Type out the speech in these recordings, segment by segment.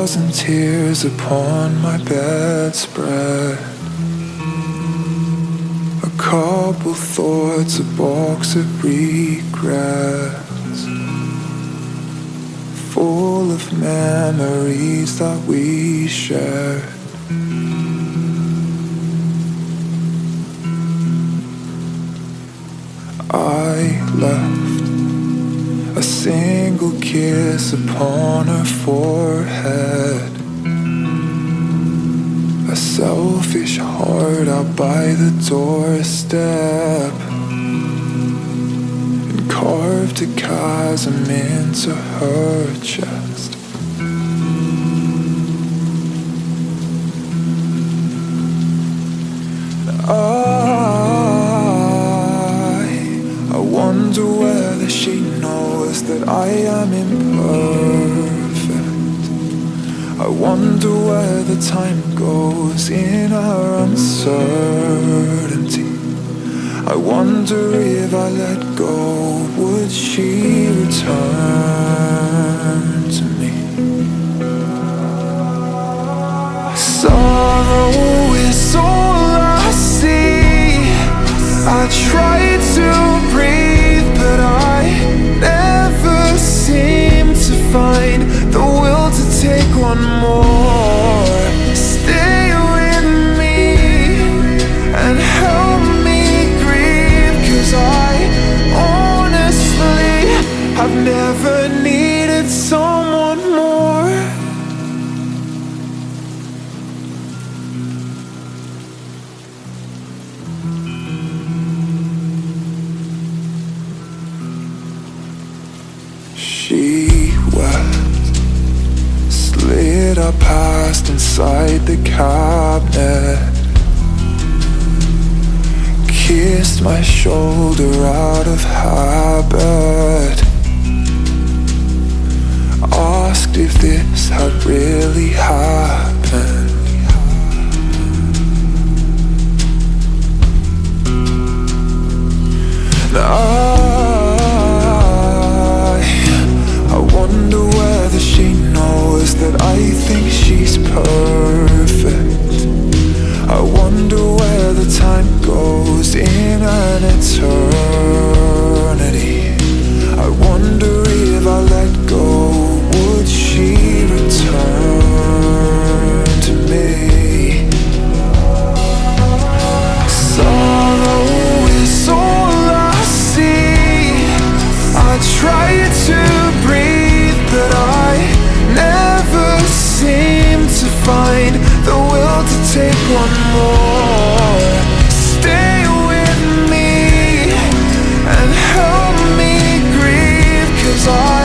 1,000 tears upon my bedspread, a couple thoughts, a box of regrets, full of memories that we shared. I left a single kiss upon her forehead, a selfish heart out by the doorstep, and carved a chasm into her chest. I wonder whether she knows that I am imperfect. I wonder where the time goes in our uncertainty. I wonder if I let go, would she return to me? Sorrow is all I see. I try to breathe, but I never seem to find the will to take one more. Stay with me and help me grieve, 'cause I honestly have never needed someone more. She wept, slid up past inside the cabinet, kissed my shoulder out of habit, asked if this had really happened. I wonder whether she knows that I think she's perfect. I wonder where the time goes in an eternity. I wonder if I let go, would she return to me? Sorrow is all I see. I try to breathe, but I never seem to find the will to take one more. Stay with me and help me grieve, 'cause I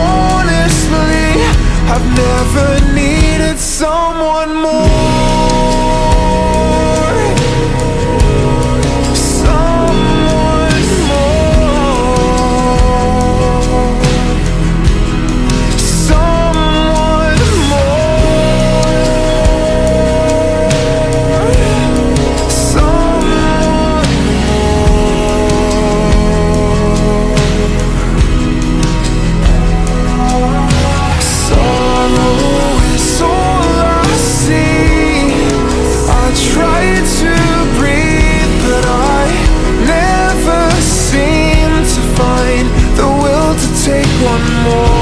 honestly have never needed someone more. One more.